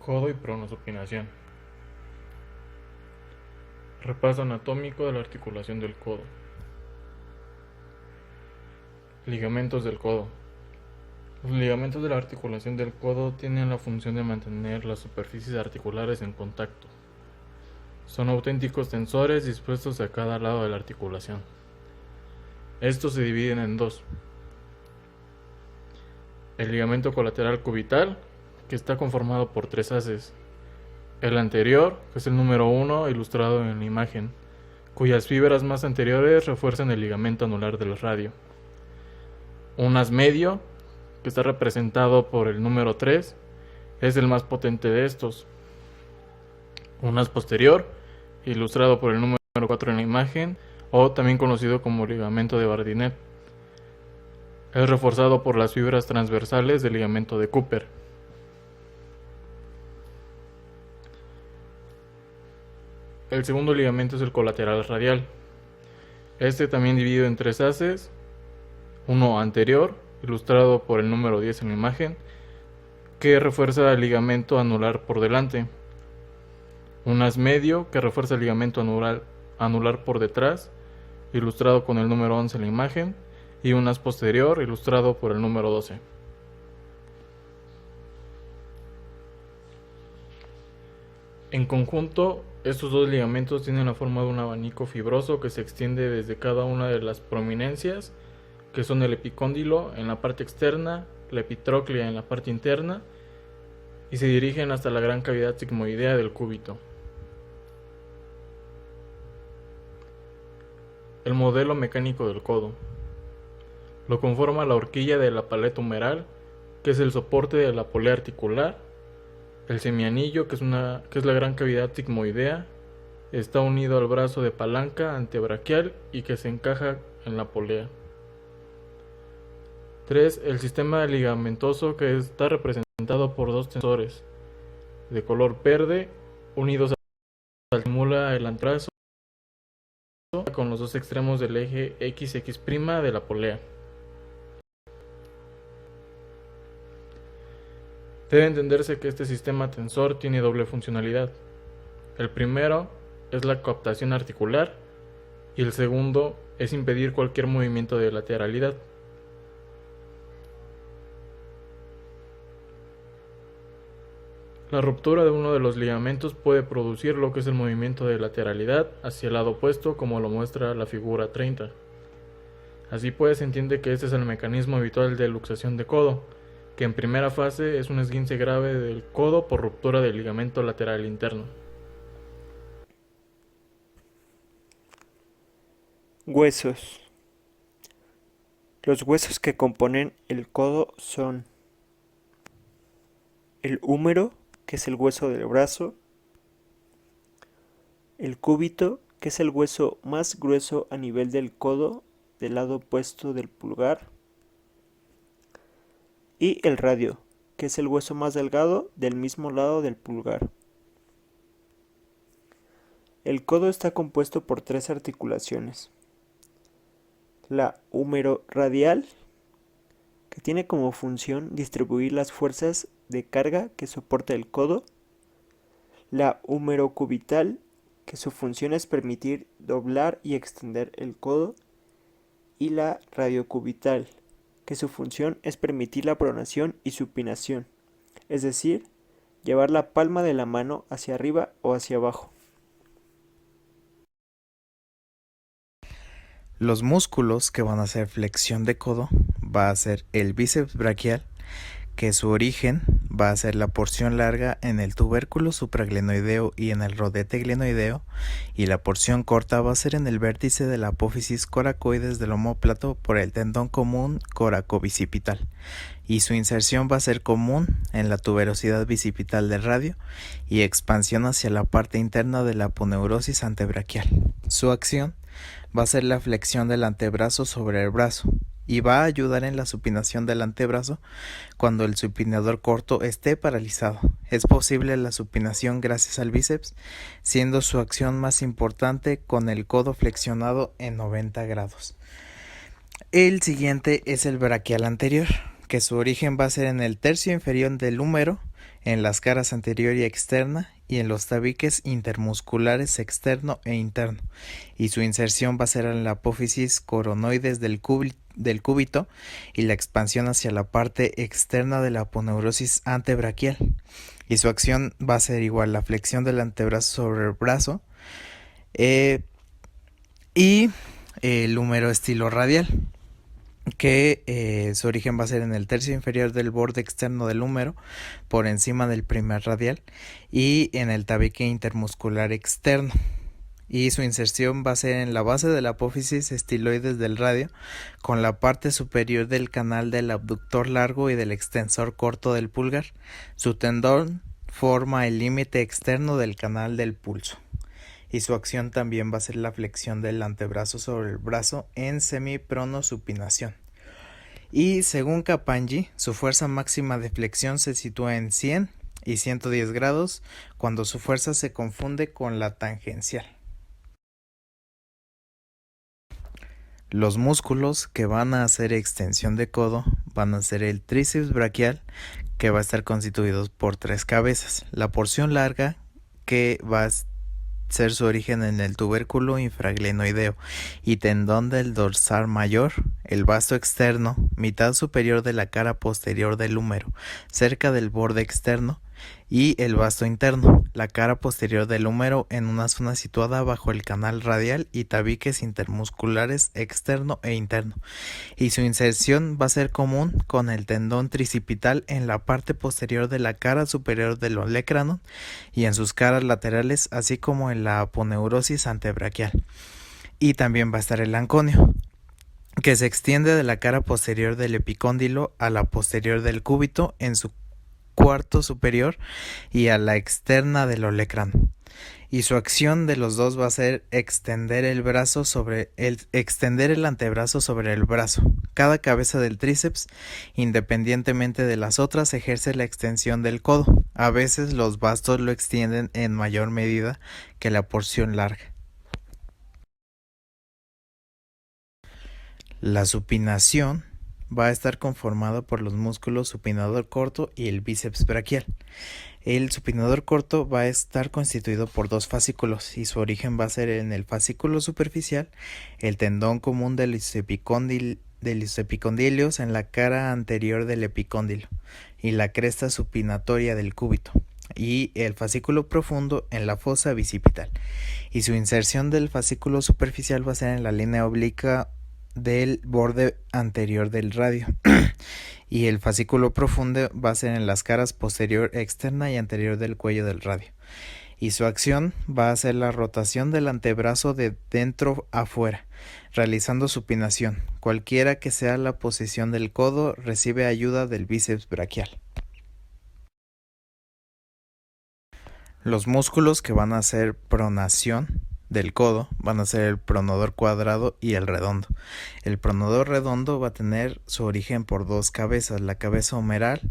codo y pronosupinación. Repaso anatómico de la articulación del codo. Ligamentos del codo. Los ligamentos de la articulación del codo tienen la función de mantener las superficies articulares en contacto. Son auténticos tensores dispuestos a cada lado de la articulación. Estos se dividen en dos. El ligamento colateral cubital, que está conformado por 3 haces. El anterior, que es el número 1 ilustrado en la imagen, cuyas fibras más anteriores refuerzan el ligamento anular del radio. Un haz medio, que está representado por el número 3, es el más potente de estos. Un haz posterior, ilustrado por el número 4 en la imagen, o también conocido como ligamento de Bardinet, es reforzado por las fibras transversales del ligamento de Cooper. El segundo ligamento es el colateral radial. Este también dividido en 3 haces, uno anterior, ilustrado por el número 10 en la imagen, que refuerza el ligamento anular por delante. Un haz medio, que refuerza el ligamento anular por detrás, ilustrado con el número 11 en la imagen, y un haz posterior, ilustrado por el número 12. En conjunto, estos dos ligamentos tienen la forma de un abanico fibroso que se extiende desde cada una de las prominencias, que son el epicóndilo en la parte externa, la epitróclea en la parte interna, y se dirigen hasta la gran cavidad sigmoidea del cúbito. El modelo mecánico del codo. Lo conforma la horquilla de la paleta humeral, que es el soporte de la polea articular. El semianillo, que es la gran cavidad sigmoidea, está unido al brazo de palanca antebraquial y que se encaja en la polea. 3. El sistema ligamentoso, que está representado por dos tensores de color verde unidos al simula el antebrazo con los dos extremos del eje XX' de la polea. Debe entenderse que este sistema tensor tiene doble funcionalidad. El primero es la coaptación articular y el segundo es impedir cualquier movimiento de lateralidad. La ruptura de uno de los ligamentos puede producir lo que es el movimiento de lateralidad hacia el lado opuesto, como lo muestra la figura 30. Así pues, se entiende que este es el mecanismo habitual de luxación de codo, que en primera fase es un esguince grave del codo por ruptura del ligamento lateral interno. Huesos. Los huesos que componen el codo son el húmero, que es el hueso del brazo, el cúbito, que es el hueso más grueso a nivel del codo del lado opuesto del pulgar, y el radio, que es el hueso más delgado del mismo lado del pulgar. El codo está compuesto por 3 articulaciones. La húmero-radial, que tiene como función distribuir las fuerzas de carga que soporta el codo. La húmero-cubital, que su función es permitir doblar y extender el codo. Y la radiocubital, que su función es permitir la pronación y supinación, es decir, llevar la palma de la mano hacia arriba o hacia abajo. Los músculos que van a hacer flexión de codo va a ser el bíceps braquial, que su origen va a ser la porción larga en el tubérculo supraglenoideo y en el rodete glenoideo, y la porción corta va a ser en el vértice de la apófisis coracoides del omóplato por el tendón común coracobicipital, y su inserción va a ser común en la tuberosidad bicipital del radio y expansión hacia la parte interna de la aponeurosis antebraquial. Su acción va a ser la flexión del antebrazo sobre el brazo, y va a ayudar en la supinación del antebrazo cuando el supinador corto esté paralizado. Es posible la supinación gracias al bíceps, siendo su acción más importante con el codo flexionado en 90 grados. El siguiente es el braquial anterior, que su origen va a ser en el tercio inferior del húmero en las caras anterior y externa y en los tabiques intermusculares externo e interno, y su inserción va a ser en la apófisis coronoides del cúbito y la expansión hacia la parte externa de la aponeurosis antebraquial, y su acción va a ser igual la flexión del antebrazo sobre el brazo y el húmero estiloradial, que su origen va a ser en el tercio inferior del borde externo del húmero, por encima del primer radial, y en el tabique intermuscular externo. Y su inserción va a ser en la base de la apófisis estiloides del radio, con la parte superior del canal del abductor largo y del extensor corto del pulgar. Su tendón forma el límite externo del canal del pulso. Y su acción también va a ser la flexión del antebrazo sobre el brazo en semipronosupinación. Y según Kappanji, su fuerza máxima de flexión se sitúa en 100 y 110 grados cuando su fuerza se confunde con la tangencial. Los músculos que van a hacer extensión de codo van a ser el tríceps braquial, que va a estar constituido por 3 cabezas, la porción larga, que va a ser su origen en el tubérculo infraglenoideo y tendón del dorsal mayor, el vasto externo, mitad superior de la cara posterior del húmero, cerca del borde externo, y el vasto interno, la cara posterior del húmero en una zona situada bajo el canal radial y tabiques intermusculares externo e interno, y su inserción va a ser común con el tendón tricipital en la parte posterior de la cara superior del olecranon y en sus caras laterales, así como en la aponeurosis antebraquial. Y también va a estar el anconio, que se extiende de la cara posterior del epicóndilo a la posterior del cúbito en su cuarto superior y a la externa del olecranon. Y su acción de los dos va a ser extender el antebrazo sobre el brazo. Cada cabeza del tríceps, independientemente de las otras, ejerce la extensión del codo. A veces los bastos lo extienden en mayor medida que la porción larga. La supinación va a estar conformada por los músculos supinador corto y el bíceps braquial. El supinador corto va a estar constituido por 2 fascículos y su origen va a ser en el fascículo superficial, el tendón común de los epicondilios en la cara anterior del epicóndilo y la cresta supinatoria del cúbito, y el fascículo profundo en la fosa bicipital. Y su inserción del fascículo superficial va a ser en la línea obliqua del borde anterior del radio y el fascículo profundo va a ser en las caras posterior, externa y anterior del cuello del radio, y su acción va a ser la rotación del antebrazo de dentro a fuera, realizando supinación. Cualquiera que sea la posición del codo, recibe ayuda del bíceps braquial. Los músculos que van a hacer pronación del codo van a ser el pronodor cuadrado y el redondo. El pronodor redondo va a tener su origen por 2 cabezas, la cabeza humeral,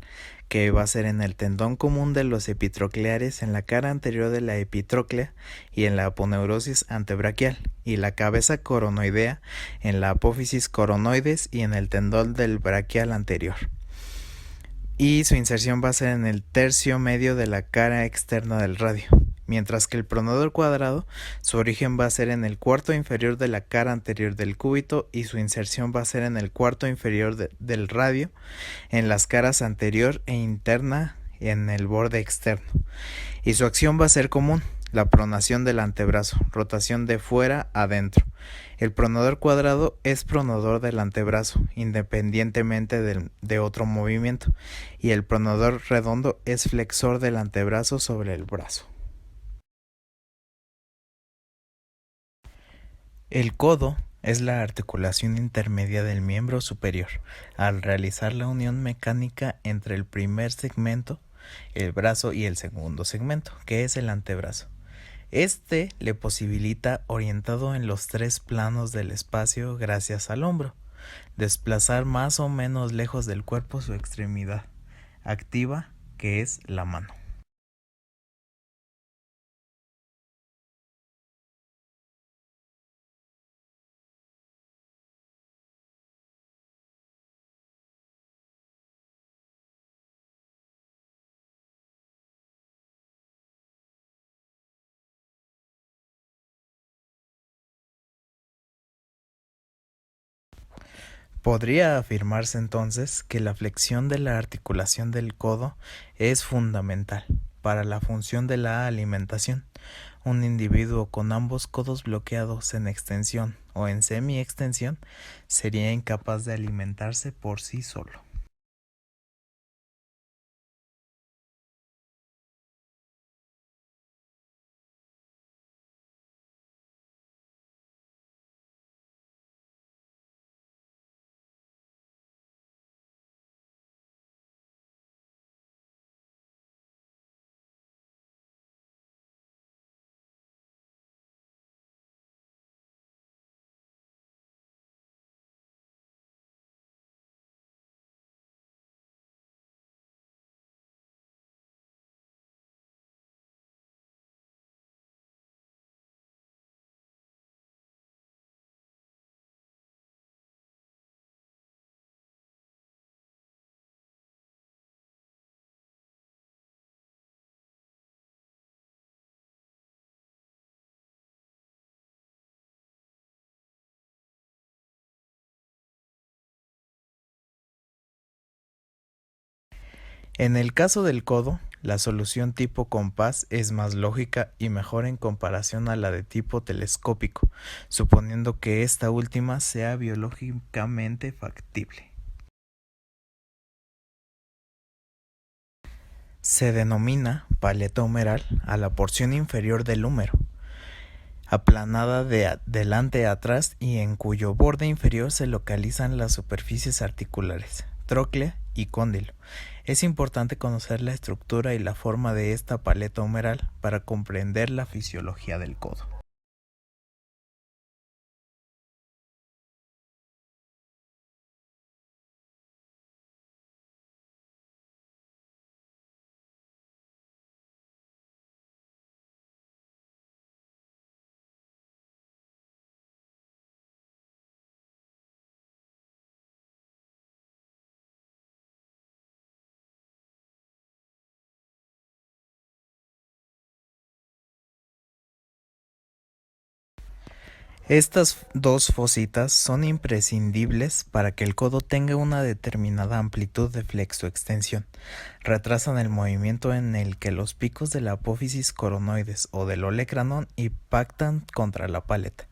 que va a ser en el tendón común de los epitrocleares en la cara anterior de la epitróclea y en la aponeurosis antebraquial, y la cabeza coronoidea en la apófisis coronoides y en el tendón del braquial anterior. Y su inserción va a ser en el tercio medio de la cara externa del radio, mientras que el pronodor cuadrado, su origen va a ser en el cuarto inferior de la cara anterior del cúbito y su inserción va a ser en el cuarto inferior del radio, en las caras anterior e interna en el borde externo. Y su acción va a ser común, la pronación del antebrazo, rotación de fuera a adentro. El pronodor cuadrado es pronodor del antebrazo, independientemente de otro movimiento, y el pronodor redondo es flexor del antebrazo sobre el brazo. El codo es la articulación intermedia del miembro superior, al realizar la unión mecánica entre el primer segmento, el brazo, y el segundo segmento, que es el antebrazo. Este le posibilita, orientado en los 3 planos del espacio gracias al hombro, desplazar más o menos lejos del cuerpo su extremidad activa, que es la mano. Podría afirmarse entonces que la flexión de la articulación del codo es fundamental para la función de la alimentación. Un individuo con ambos codos bloqueados en extensión o en semi-extensión sería incapaz de alimentarse por sí solo. En el caso del codo, la solución tipo compás es más lógica y mejor en comparación a la de tipo telescópico, suponiendo que esta última sea biológicamente factible. Se denomina paleta humeral a la porción inferior del húmero, aplanada de adelante a atrás y en cuyo borde inferior se localizan las superficies articulares, tróclea y cóndilo. Es importante conocer la estructura y la forma de esta paleta humeral para comprender la fisiología del codo. Estas dos fositas son imprescindibles para que el codo tenga una determinada amplitud de flexoextensión. Retrasan el movimiento en el que los picos de la apófisis coronoides o del olecranon impactan contra la paleta.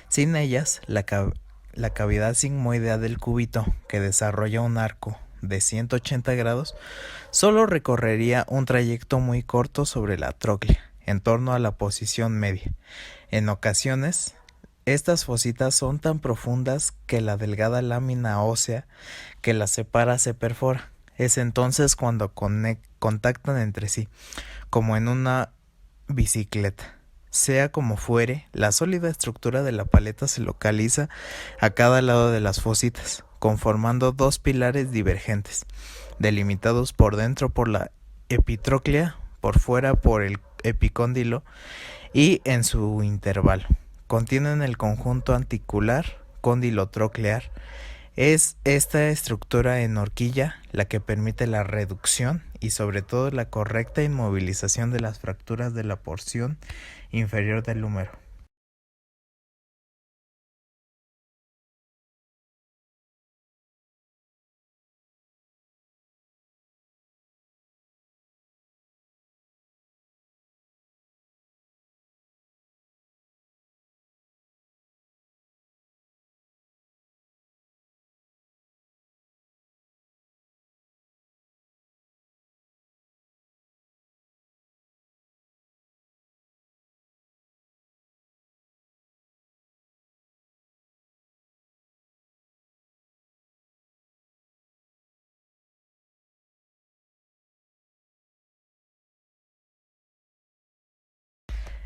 Sin ellas, la cavidad sigmoidea del cúbito, que desarrolla un arco de 180 grados, solo recorrería un trayecto muy corto sobre la tróclea, en torno a la posición media. En ocasiones, estas fositas son tan profundas que la delgada lámina ósea que las separa se perfora. Es entonces cuando contactan entre sí, como en una bicicleta. Sea como fuere, la sólida estructura de la paleta se localiza a cada lado de las fositas, conformando dos pilares divergentes, delimitados por dentro por la epitróclea, por fuera por el epicóndilo y en su intervalo. Contienen el conjunto anticular cóndilo-troclear. Es esta estructura en horquilla la que permite la reducción y sobre todo la correcta inmovilización de las fracturas de la porción inferior del húmero.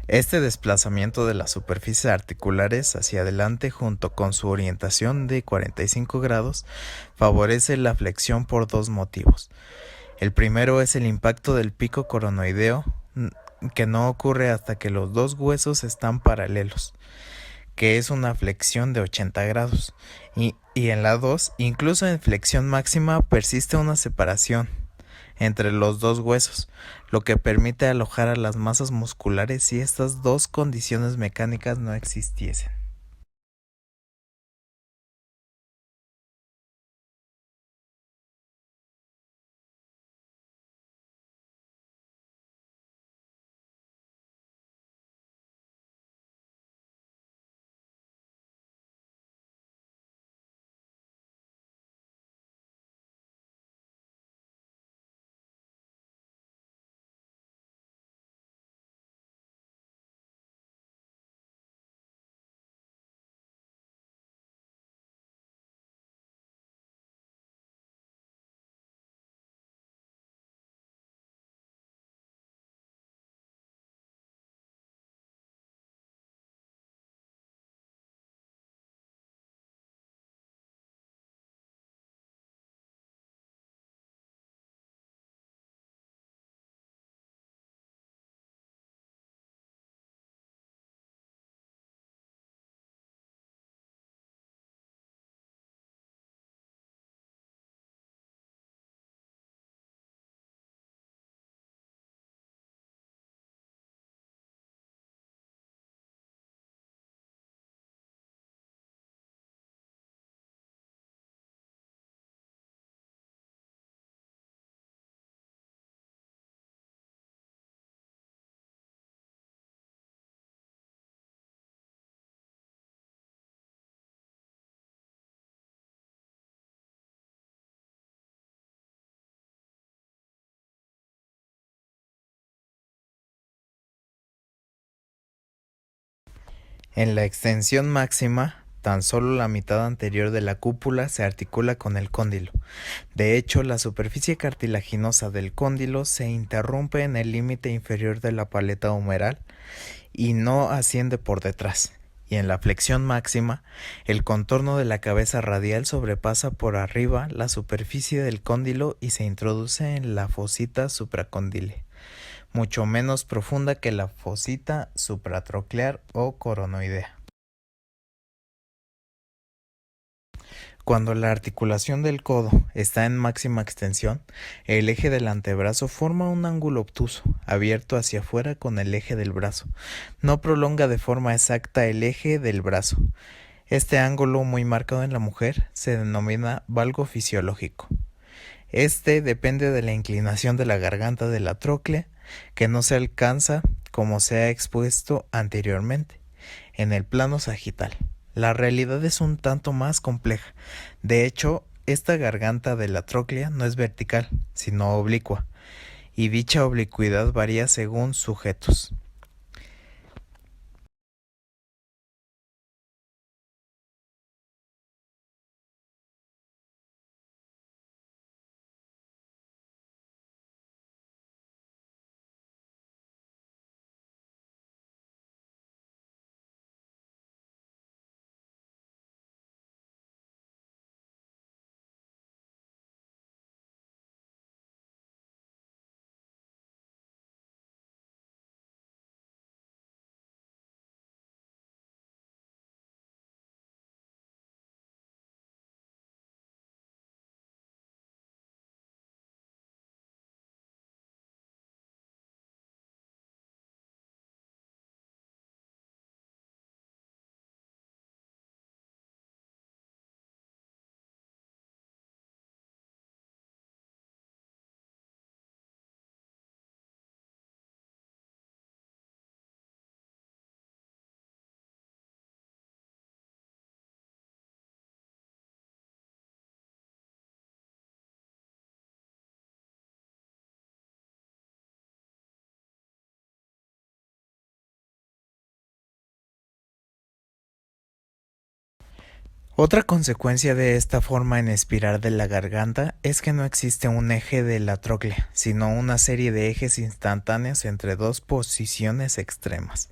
Este desplazamiento de las superficies articulares hacia adelante junto con su orientación de 45 grados favorece la flexión por dos motivos. El primero es el impacto del pico coronoideo, que no ocurre hasta que los dos huesos están paralelos, que es una flexión de 80 grados. Y en la 2, incluso en flexión máxima, persiste una separación entre los dos huesos, lo que permite alojar a las masas musculares si estas dos condiciones mecánicas no existiesen. En la extensión máxima, tan solo la mitad anterior de la cúpula se articula con el cóndilo. De hecho, la superficie cartilaginosa del cóndilo se interrumpe en el límite inferior de la paleta humeral y no asciende por detrás. Y en la flexión máxima, el contorno de la cabeza radial sobrepasa por arriba la superficie del cóndilo y se introduce en la fosita supracondyle, mucho menos profunda que la fosita supratroclear o coronoidea. Cuando la articulación del codo está en máxima extensión, el eje del antebrazo forma un ángulo obtuso, abierto hacia afuera con el eje del brazo. No prolonga de forma exacta el eje del brazo. Este ángulo muy marcado en la mujer se denomina valgo fisiológico. Este depende de la inclinación de la garganta de la tróclea, que no se alcanza como se ha expuesto anteriormente, en el plano sagital. La realidad es un tanto más compleja. De hecho, esta garganta de la tróclea no es vertical, sino oblicua, y dicha oblicuidad varía según sujetos. Otra consecuencia de esta forma en espiral de la garganta es que no existe un eje de la tróclea, sino una serie de ejes instantáneos entre dos posiciones extremas.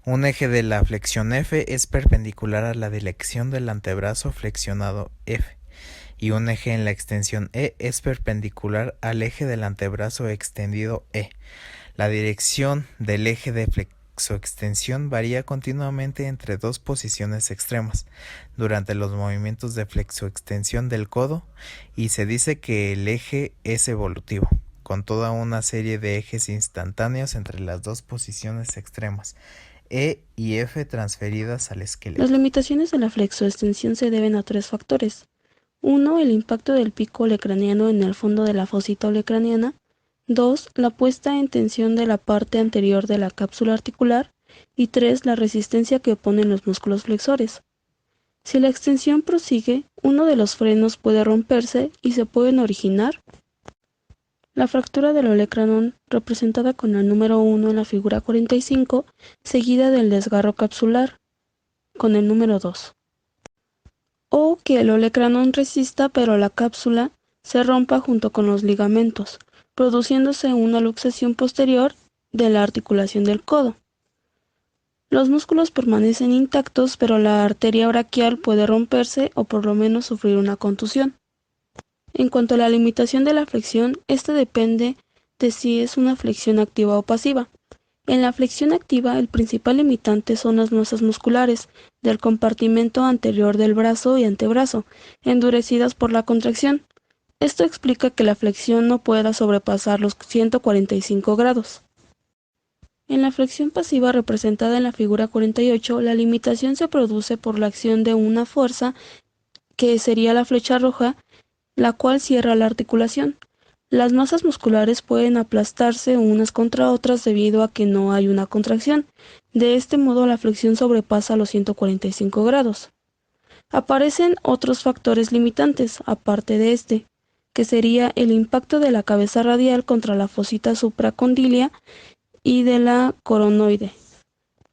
Un eje de la flexión F es perpendicular a la dirección del antebrazo flexionado F, y un eje en la extensión E es perpendicular al eje del antebrazo extendido E. La dirección del eje de flexoextensión varía continuamente entre dos posiciones extremas durante los movimientos de flexoextensión del codo, y se dice que el eje es evolutivo, con toda una serie de ejes instantáneos entre las dos posiciones extremas, E y F, transferidas al esqueleto. Las limitaciones de la flexoextensión se deben a tres factores. 1. El impacto del pico olecraniano en el fondo de la fosita olecraniana. 2. La puesta en tensión de la parte anterior de la cápsula articular. Y 3. La resistencia que oponen los músculos flexores. Si la extensión prosigue, uno de los frenos puede romperse y se pueden originar la fractura del olecranon, representada con el número 1 en la figura 45, seguida del desgarro capsular, con el número 2. O que el olecranon resista pero la cápsula se rompa junto con los ligamentos, produciéndose una luxación posterior de la articulación del codo. Los músculos permanecen intactos, pero la arteria braquial puede romperse o por lo menos sufrir una contusión. En cuanto a la limitación de la flexión, esta depende de si es una flexión activa o pasiva. En la flexión activa, el principal limitante son las masas musculares del compartimento anterior del brazo y antebrazo, endurecidas por la contracción. Esto explica que la flexión no pueda sobrepasar los 145 grados. En la flexión pasiva representada en la figura 48, la limitación se produce por la acción de una fuerza, que sería la flecha roja, la cual cierra la articulación. Las masas musculares pueden aplastarse unas contra otras debido a que no hay una contracción. De este modo, la flexión sobrepasa los 145 grados. Aparecen otros factores limitantes, aparte de este, que sería el impacto de la cabeza radial contra la fosita supracondylea y de la coronoide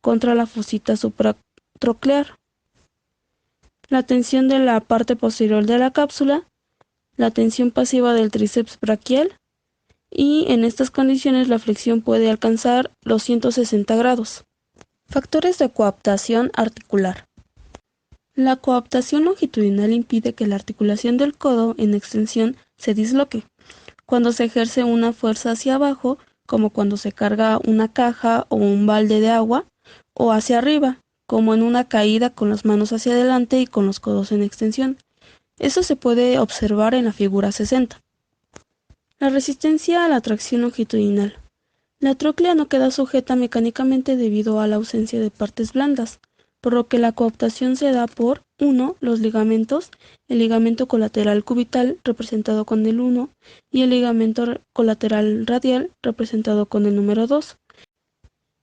contra la fosita troclear, la tensión de la parte posterior de la cápsula, la tensión pasiva del tríceps braquial, y en estas condiciones la flexión puede alcanzar los 160 grados. Factores de coaptación articular. La coaptación longitudinal impide que la articulación del codo en extensión se disloque. Cuando se ejerce una fuerza hacia abajo, como cuando se carga una caja o un balde de agua, o hacia arriba, como en una caída con las manos hacia adelante y con los codos en extensión. Eso se puede observar en la figura 60. La resistencia a la tracción longitudinal. La tróclea no queda sujeta mecánicamente debido a la ausencia de partes blandas, por lo que la coaptación se da por 1. Los ligamentos, el ligamento colateral cubital representado con el 1 y el ligamento colateral radial representado con el número 2.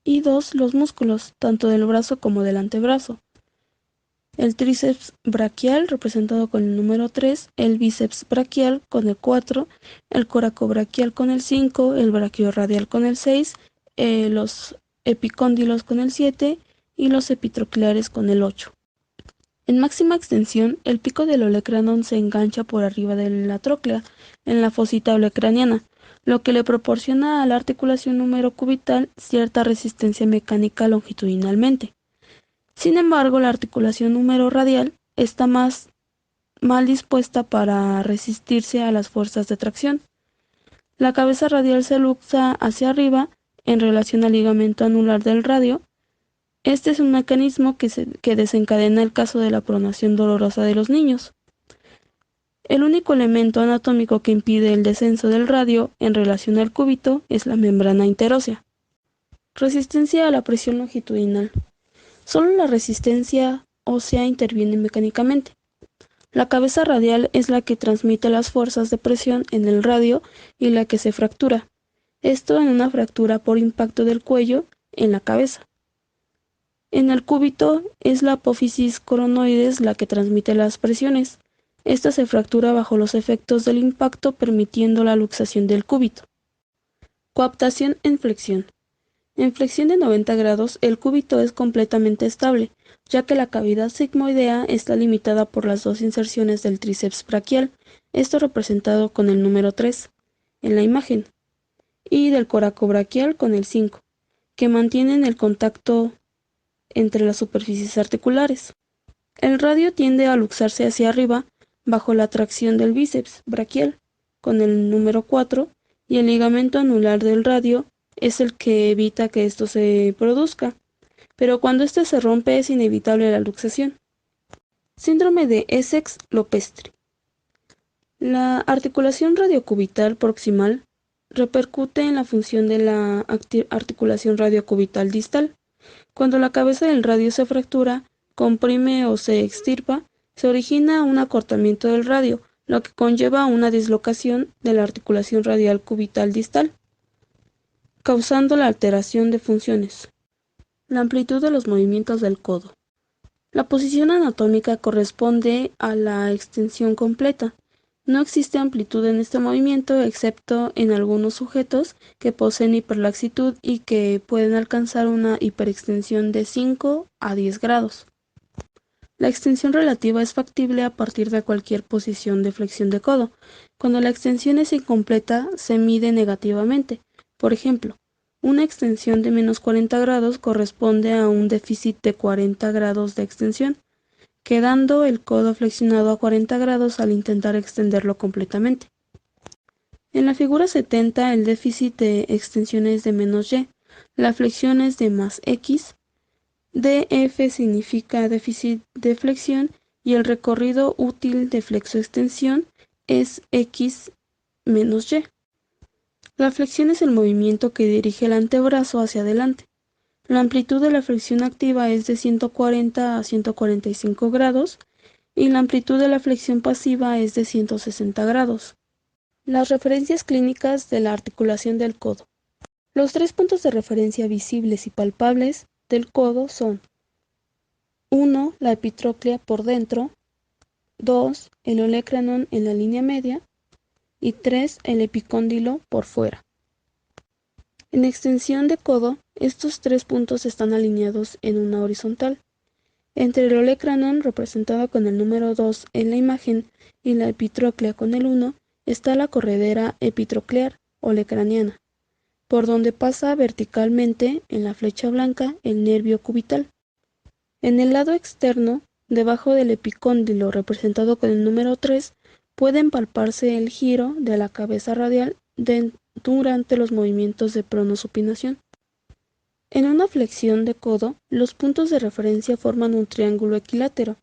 Y 2. Los músculos, tanto del brazo como del antebrazo. El tríceps braquial representado con el número 3, el bíceps braquial con el 4, el coracobraquial con el 5, el braquiorradial con el 6, los epicóndilos con el 7 y los epitrocleares con el 8. En máxima extensión, el pico del olecranon se engancha por arriba de la tróclea, en la fosita olecraniana, lo que le proporciona a la articulación húmero-cubital cierta resistencia mecánica longitudinalmente. Sin embargo, la articulación húmero-radial está más mal dispuesta para resistirse a las fuerzas de tracción. La cabeza radial se luxa hacia arriba en relación al ligamento anular del radio. Este es un mecanismo que desencadena el caso de la pronación dolorosa de los niños. El único elemento anatómico que impide el descenso del radio en relación al cúbito es la membrana interósea. Resistencia a la presión longitudinal. Solo la resistencia ósea interviene mecánicamente. La cabeza radial es la que transmite las fuerzas de presión en el radio y la que se fractura. Esto en una fractura por impacto del cuello en la cabeza. En el cúbito es la apófisis coronoides la que transmite las presiones. Esta se fractura bajo los efectos del impacto, permitiendo la luxación del cúbito. Coaptación en flexión. En flexión de 90 grados, el cúbito es completamente estable, ya que la cavidad sigmoidea está limitada por las dos inserciones del tríceps braquial, esto representado con el número 3 en la imagen, y del coracobraquial con el 5, que mantienen el contacto entre las superficies articulares. El radio tiende a luxarse hacia arriba bajo la tracción del bíceps braquial con el número 4 y el ligamento anular del radio es el que evita que esto se produzca, pero cuando este se rompe es inevitable la luxación. Síndrome de Essex-Lopestri. La articulación radiocubital proximal repercute en la función de la articulación radiocubital distal. Cuando la cabeza del radio se fractura, comprime o se extirpa, se origina un acortamiento del radio, lo que conlleva una dislocación de la articulación radial cubital distal, causando la alteración de funciones. La amplitud de los movimientos del codo. La posición anatómica corresponde a la extensión completa. No existe amplitud en este movimiento excepto en algunos sujetos que poseen hiperlaxitud y que pueden alcanzar una hiperextensión de 5 a 10 grados. La extensión relativa es factible a partir de cualquier posición de flexión de codo. Cuando la extensión es incompleta, se mide negativamente. Por ejemplo, una extensión de menos 40 grados corresponde a un déficit de 40 grados de extensión, quedando el codo flexionado a 40 grados al intentar extenderlo completamente. En la figura 70, el déficit de extensión es de menos y, la flexión es de más x, df significa déficit de flexión y el recorrido útil de flexoextensión es x menos y. La flexión es el movimiento que dirige el antebrazo hacia adelante. La amplitud de la flexión activa es de 140 a 145 grados y la amplitud de la flexión pasiva es de 160 grados. Las referencias clínicas de la articulación del codo. Los 3 puntos de referencia visibles y palpables del codo son 1. La epitróclea por dentro, 2. El olecranon en la línea media y 3. El epicóndilo por fuera. En extensión de codo, estos 3 puntos están alineados en una horizontal Entre el olecranon, representado con el número 2 en la imagen, y la epitróclea con el 1, está la corredera epitroclear olecraniana, por donde pasa verticalmente en la flecha blanca el nervio cubital. En el lado externo, debajo del epicóndilo representado con el número 3, pueden palparse el giro de la cabeza radial durante los movimientos de pronosupinación. En una flexión de codo, los puntos de referencia forman un triángulo equilátero,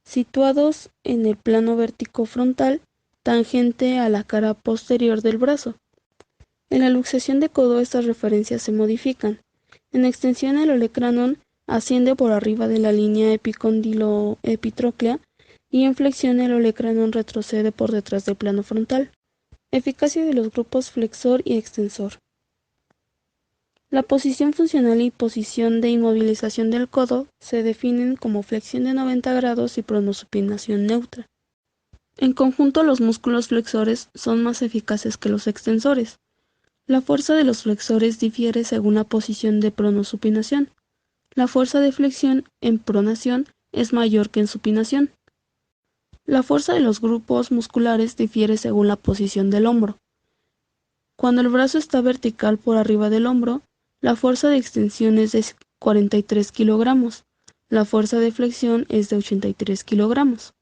situados en el plano vértico frontal, tangente a la cara posterior del brazo. En la luxación de codo estas referencias se modifican. En extensión el olecranon asciende por arriba de la línea epicóndilo-epitróclea y en flexión el olecranon retrocede por detrás del plano frontal. Eficacia de los grupos flexor y extensor. La posición funcional y posición de inmovilización del codo se definen como flexión de 90 grados y pronosupinación neutra. En conjunto, los músculos flexores son más eficaces que los extensores. La fuerza de los flexores difiere según la posición de pronosupinación. La fuerza de flexión en pronación es mayor que en supinación. La fuerza de los grupos musculares difiere según la posición del hombro. Cuando el brazo está vertical por arriba del hombro, la fuerza de extensión es de 43 kilogramos. La fuerza de flexión es de 83 kilogramos.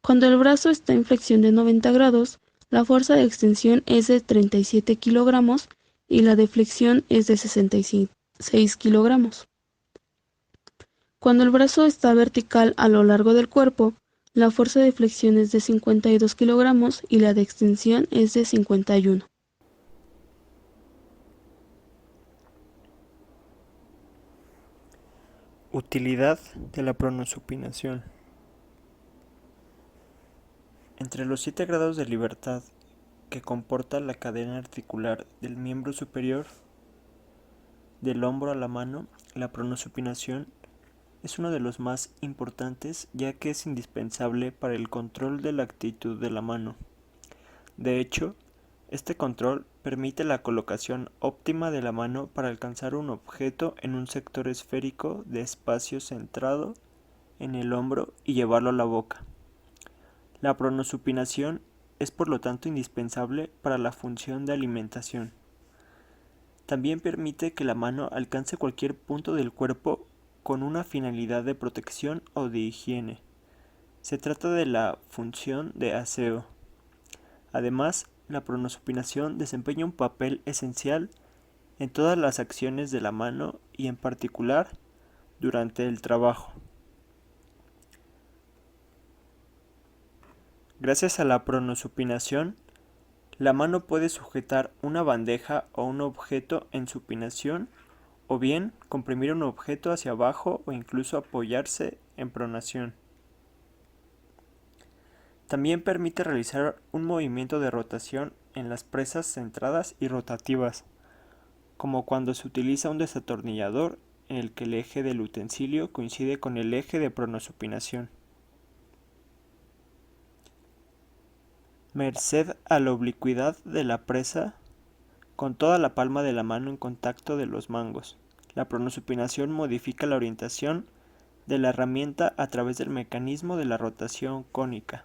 Cuando el brazo está en flexión de 90 grados, la fuerza de extensión es de 37 kilogramos y la de flexión es de 66 kilogramos. Cuando el brazo está vertical a lo largo del cuerpo, la fuerza de flexión es de 52 kilogramos y la de extensión es de 51. Utilidad de la pronosupinación. Entre los 7 grados de libertad que comporta la cadena articular del miembro superior, del hombro a la mano, la pronosupinación es uno de los más importantes, ya que es indispensable para el control de la actitud de la mano. De hecho, este control permite la colocación óptima de la mano para alcanzar un objeto en un sector esférico de espacio centrado en el hombro y llevarlo a la boca. La pronosupinación es por lo tanto indispensable para la función de alimentación. También permite que la mano alcance cualquier punto del cuerpo con una finalidad de protección o de higiene. Se trata de la función de aseo. Además, la pronosupinación desempeña un papel esencial en todas las acciones de la mano y en particular durante el trabajo. Gracias a la pronosupinación, la mano puede sujetar una bandeja o un objeto en supinación o bien comprimir un objeto hacia abajo o incluso apoyarse en pronación. También permite realizar un movimiento de rotación en las presas centradas y rotativas, como cuando se utiliza un desatornillador en el que el eje del utensilio coincide con el eje de pronosupinación. Merced a la oblicuidad de la presa, con toda la palma de la mano en contacto de los mangos, la pronosupinación modifica la orientación de la herramienta a través del mecanismo de la rotación cónica.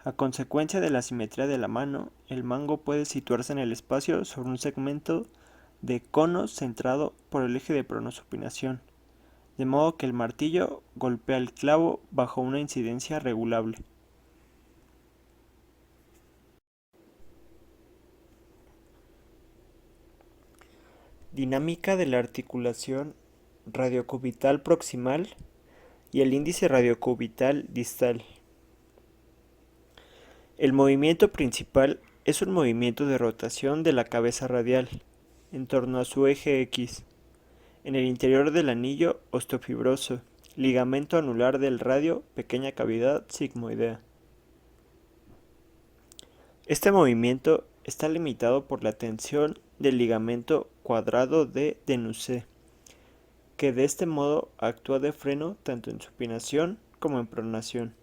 A consecuencia de la simetría de la mano, el mango puede situarse en el espacio sobre un segmento de cono centrado por el eje de pronosupinación, de modo que el martillo golpea el clavo bajo una incidencia regulable. Dinámica de la articulación radiocubital proximal y el índice radiocubital distal. El movimiento principal es un movimiento de rotación de la cabeza radial en torno a su eje X, en el interior del anillo osteofibroso, ligamento anular del radio, pequeña cavidad sigmoidea. Este movimiento está limitado por la tensión del ligamento cuadrado de Denusé, que de este modo actúa de freno tanto en supinación como en pronación.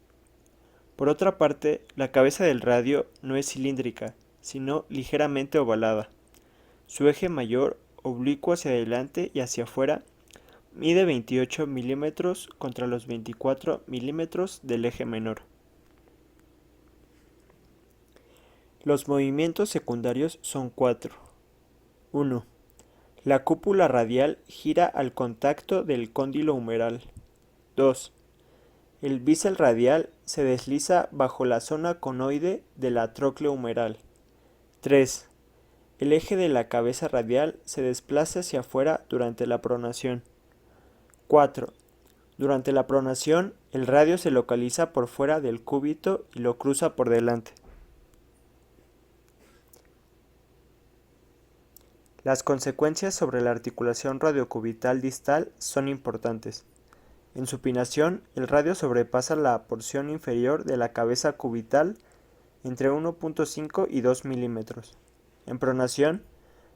Por otra parte, la cabeza del radio no es cilíndrica, sino ligeramente ovalada. Su eje mayor, oblicuo hacia adelante y hacia afuera, mide 28 milímetros contra los 24 milímetros del eje menor. Los movimientos secundarios son 4. 1. La cúpula radial gira al contacto del cóndilo humeral. 2. El bisel radial se desliza bajo la zona conoide del trocleo humeral. 3. El eje de la cabeza radial se desplaza hacia afuera durante la pronación. 4. Durante la pronación, el radio se localiza por fuera del cúbito y lo cruza por delante. Las consecuencias sobre la articulación radiocubital distal son importantes. En supinación, el radio sobrepasa la porción inferior de la cabeza cubital entre 1.5 y 2 milímetros. En pronación,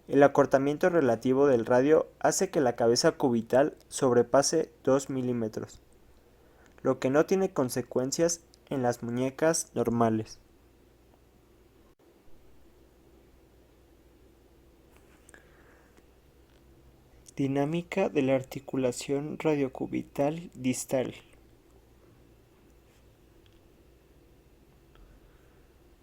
el acortamiento relativo del radio hace que la cabeza cubital sobrepase 2 milímetros, lo que no tiene consecuencias en las muñecas normales. Dinámica de la articulación radiocubital distal.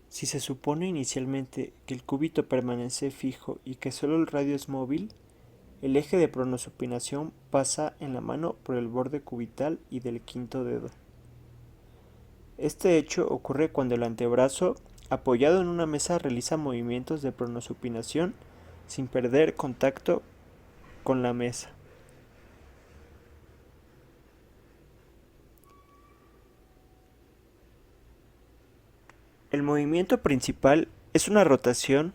Si se supone inicialmente que el cúbito permanece fijo y que solo el radio es móvil, el eje de pronosupinación pasa en la mano por el borde cubital y del quinto dedo. Este hecho ocurre cuando el antebrazo, apoyado en una mesa, realiza movimientos de pronosupinación sin perder contacto con la mesa. El movimiento principal es una rotación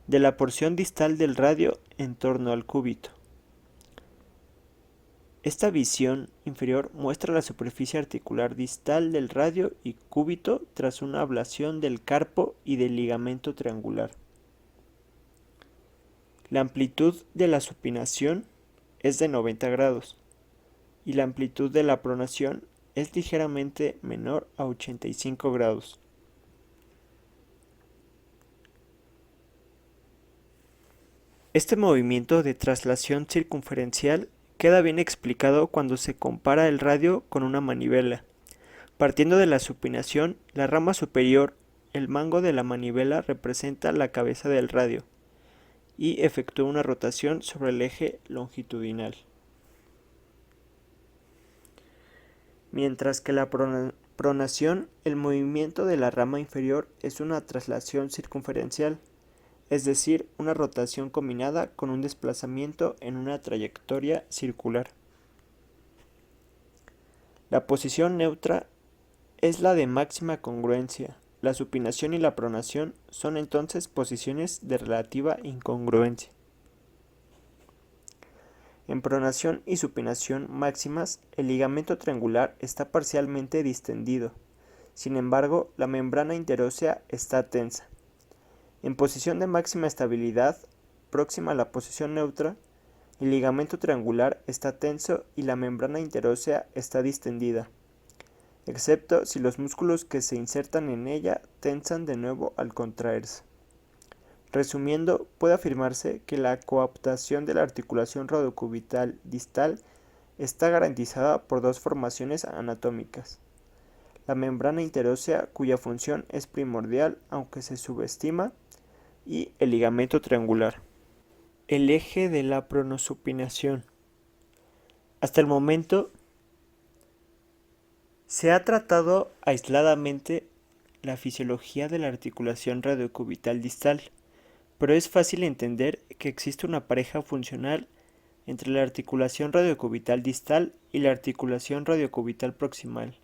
de la porción distal del radio en torno al cúbito. Esta visión inferior muestra la superficie articular distal del radio y cúbito tras una ablación del carpo y del ligamento triangular. La amplitud de la supinación es de 90 grados y la amplitud de la pronación es ligeramente menor a 85 grados. Este movimiento de traslación circunferencial queda bien explicado cuando se compara el radio con una manivela. Partiendo de la supinación, la rama superior, el mango de la manivela representa la cabeza del radio y efectúa una rotación sobre el eje longitudinal. Mientras que la pronación, el movimiento de la rama inferior es una traslación circunferencial, es decir, una rotación combinada con un desplazamiento en una trayectoria circular. La posición neutra es la de máxima congruencia. La supinación y la pronación son entonces posiciones de relativa incongruencia. En pronación y supinación máximas, el ligamento triangular está parcialmente distendido. Sin embargo, la membrana interósea está tensa. En posición de máxima estabilidad, próxima a la posición neutra, el ligamento triangular está tenso y la membrana interósea está distendida, excepto si los músculos que se insertan en ella tensan de nuevo al contraerse. Resumiendo, puede afirmarse que la coaptación de la articulación radiocubital distal está garantizada por dos formaciones anatómicas: la membrana interósea, cuya función es primordial aunque se subestima, y el ligamento triangular. El eje de la pronosupinación. Hasta el momento se ha tratado aisladamente la fisiología de la articulación radiocubital distal, pero es fácil entender que existe una pareja funcional entre la articulación radiocubital distal y la articulación radiocubital proximal,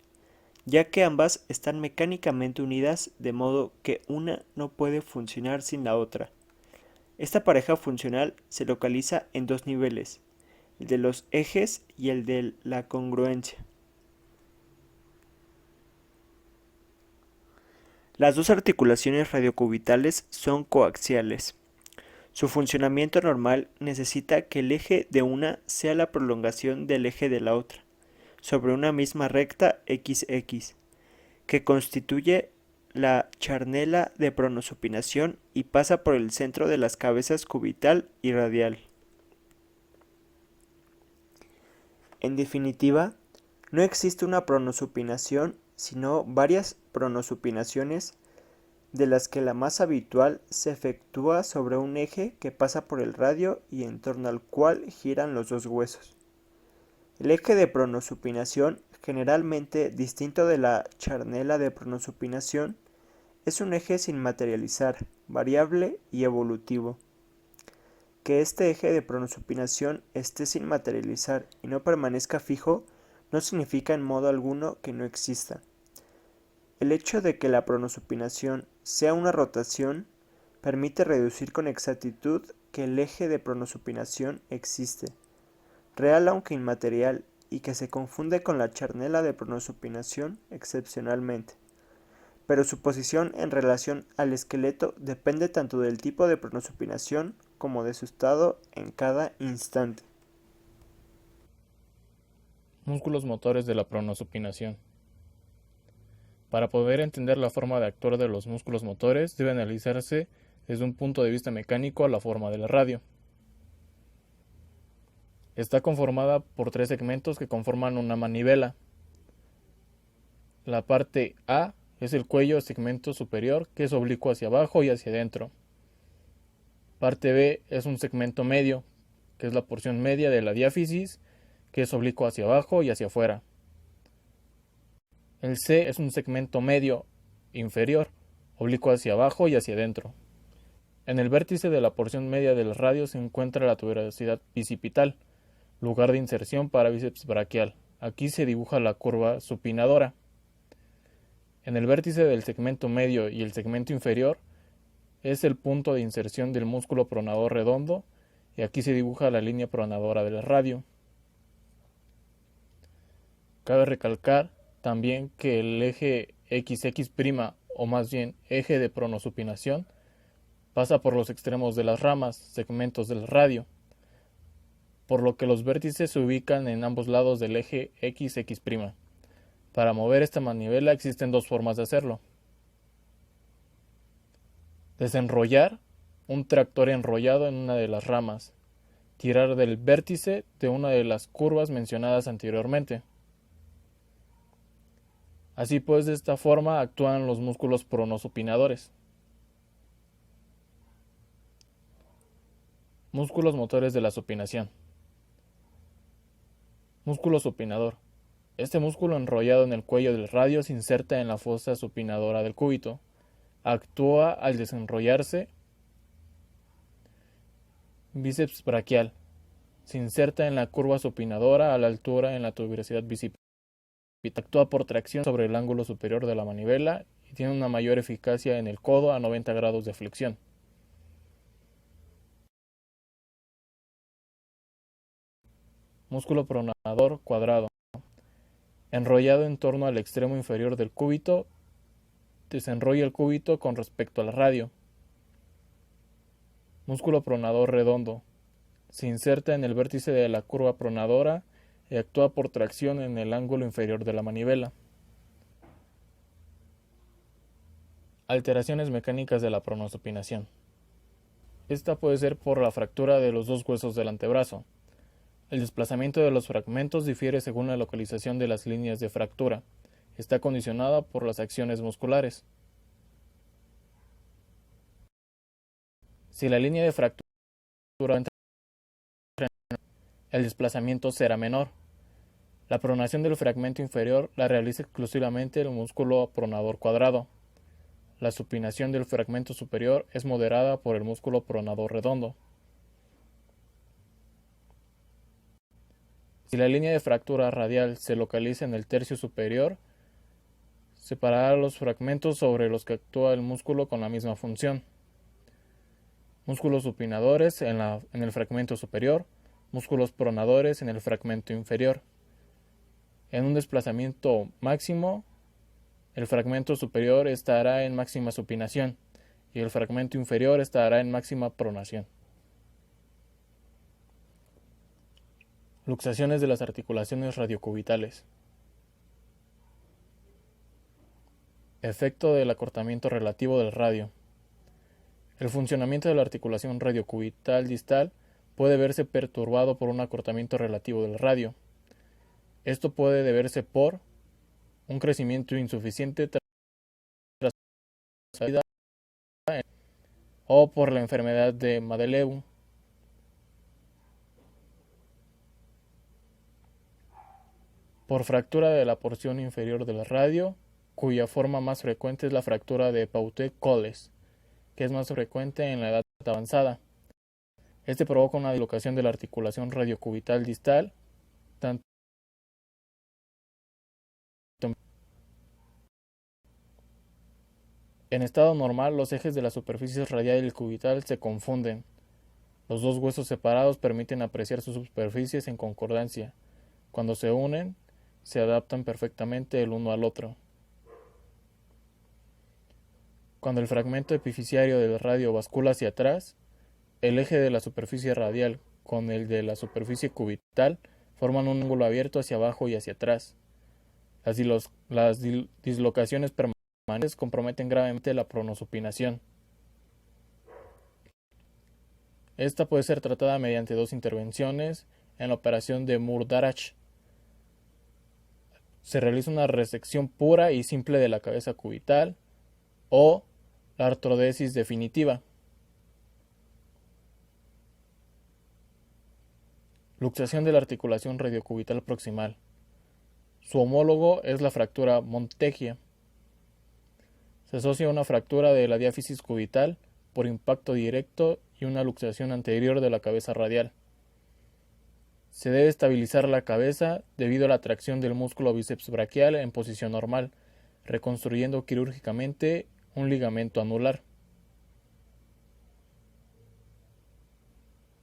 ya que ambas están mecánicamente unidas de modo que una no puede funcionar sin la otra. Esta pareja funcional se localiza en dos niveles, el de los ejes y el de la congruencia. Las dos articulaciones radiocubitales son coaxiales. Su funcionamiento normal necesita que el eje de una sea la prolongación del eje de la otra, sobre una misma recta XX, que constituye la charnela de pronosupinación y pasa por el centro de las cabezas cubital y radial. En definitiva, no existe una pronosupinación, sino varias pronosupinaciones, de las que la más habitual se efectúa sobre un eje que pasa por el radio y en torno al cual giran los dos huesos. El eje de pronosupinación, generalmente distinto de la charnela de pronosupinación, es un eje sin materializar, variable y evolutivo. Que este eje de pronosupinación esté sin materializar y no permanezca fijo no significa en modo alguno que no exista. El hecho de que la pronosupinación sea una rotación permite reducir con exactitud que el eje de pronosupinación existe, real aunque inmaterial, y que se confunde con la charnela de pronosupinación excepcionalmente. Pero su posición en relación al esqueleto depende tanto del tipo de pronosupinación como de su estado en cada instante. Músculos motores de la pronosupinación. Para poder entender la forma de actuar de los músculos motores, debe analizarse desde un punto de vista mecánico la forma del radio. Está conformada por 3 segmentos que conforman una manivela. La parte A es el cuello segmento superior, que es oblicuo hacia abajo y hacia adentro. Parte B es un segmento medio, que es la porción media de la diáfisis, que es oblicuo hacia abajo y hacia afuera. El C es un segmento medio inferior, oblicuo hacia abajo y hacia adentro. En el vértice de la porción media del radio se encuentra la tuberosidad bicipital, lugar de inserción para bíceps braquial. Aquí se dibuja la curva supinadora. En el vértice del segmento medio y el segmento inferior es el punto de inserción del músculo pronador redondo, y aquí se dibuja la línea pronadora del radio. Cabe recalcar también que el eje XX', o más bien eje de pronosupinación, pasa por los extremos de las ramas, segmentos del radio, por lo que los vértices se ubican en ambos lados del eje XX'. Para mover esta manivela existen 2 formas de hacerlo. Desenrollar un tractor enrollado en una de las ramas. Tirar del vértice de una de las curvas mencionadas anteriormente. Así pues, de esta forma actúan los músculos pronosupinadores. Músculos motores de la supinación. Músculo supinador. Este músculo enrollado en el cuello del radio se inserta en la fosa supinadora del cúbito. Actúa al desenrollarse. Bíceps braquial. Se inserta en la curva supinadora a la altura en la tuberosidad bicipital. Actúa por tracción sobre el ángulo superior de la manivela y tiene una mayor eficacia en el codo a 90 grados de flexión. Músculo pronador cuadrado. Enrollado en torno al extremo inferior del cúbito, desenrolla el cúbito con respecto al radio. Músculo pronador redondo. Se inserta en el vértice de la curva pronadora y actúa por tracción en el ángulo inferior de la manivela. Alteraciones mecánicas de la pronosupinación. Esta puede ser por la fractura de los 2 huesos del antebrazo. El desplazamiento de los fragmentos difiere según la localización de las líneas de fractura. Está condicionada por las acciones musculares. Si la línea de fractura entra, el desplazamiento será menor. La pronación del fragmento inferior la realiza exclusivamente el músculo pronador cuadrado. La supinación del fragmento superior es moderada por el músculo pronador redondo. Si la línea de fractura radial se localiza en el tercio superior, separará los fragmentos sobre los que actúa el músculo con la misma función. Músculos supinadores en el fragmento superior, músculos pronadores en el fragmento inferior. En un desplazamiento máximo, el fragmento superior estará en máxima supinación y el fragmento inferior estará en máxima pronación. Luxaciones de las articulaciones radiocubitales. Efecto del acortamiento relativo del radio. El funcionamiento de la articulación radiocubital distal puede verse perturbado por un acortamiento relativo del radio. Esto puede deberse por un crecimiento insuficiente tras la salida o por la enfermedad de Mendeleev, por fractura de la porción inferior del radio, cuya forma más frecuente es la fractura de Pautet-Coles, que es más frecuente en la edad avanzada. Este provoca una dislocación de la articulación radiocubital distal, tanto en estado normal. Los ejes de la superficie radial y cubital se confunden. Los dos huesos separados permiten apreciar sus superficies en concordancia. Cuando se unen, se adaptan perfectamente el uno al otro. Cuando el fragmento epifisiario del radio bascula hacia atrás, el eje de la superficie radial con el de la superficie cubital forman un ángulo abierto hacia abajo y hacia atrás. Las dislocaciones permanentes comprometen gravemente la pronosupinación. Esta puede ser tratada mediante dos intervenciones en la operación de Murdarach. Se realiza una resección pura y simple de la cabeza cubital o la artrodesis definitiva. Luxación de la articulación radiocubital proximal. Su homólogo es la fractura Montegia. Se asocia a una fractura de la diáfisis cubital por impacto directo y una luxación anterior de la cabeza radial. Se debe estabilizar la cabeza debido a la tracción del músculo bíceps braquial en posición normal, reconstruyendo quirúrgicamente un ligamento anular.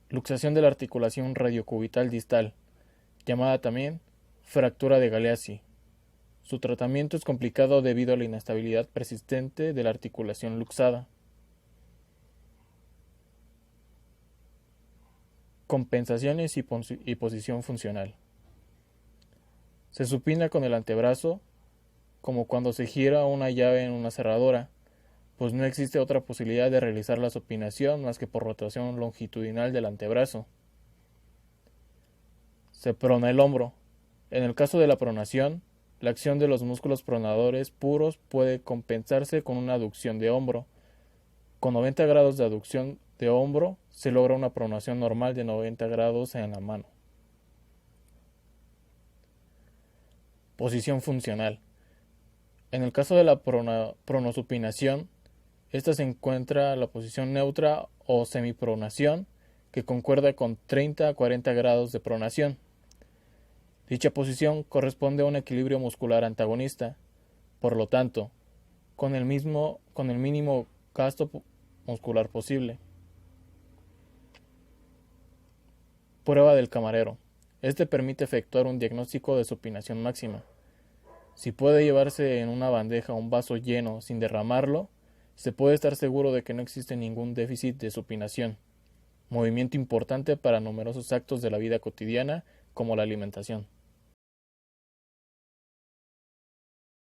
Luxación de la articulación radiocubital distal, llamada también fractura de Galeazzi. Su tratamiento es complicado debido a la inestabilidad persistente de la articulación luxada. Compensaciones y posición funcional. Se supina con el antebrazo, como cuando se gira una llave en una cerradura, pues no existe otra posibilidad de realizar la supinación más que por rotación longitudinal del antebrazo. Se prona el hombro. En el caso de la pronación, la acción de los músculos pronadores puros puede compensarse con una aducción de hombro. Con 90 grados de aducción de hombro se logra una pronación normal de 90 grados en la mano. Posición funcional. En el caso de la pronosupinación, esta se encuentra la posición neutra o semipronación, que concuerda con 30 a 40 grados de pronación. Dicha posición corresponde a un equilibrio muscular antagonista, por lo tanto, con el mínimo gasto muscular posible. Prueba del camarero. Este permite efectuar un diagnóstico de supinación máxima. Si puede llevarse en una bandeja un vaso lleno sin derramarlo, se puede estar seguro de que no existe ningún déficit de supinación, movimiento importante para numerosos actos de la vida cotidiana como la alimentación.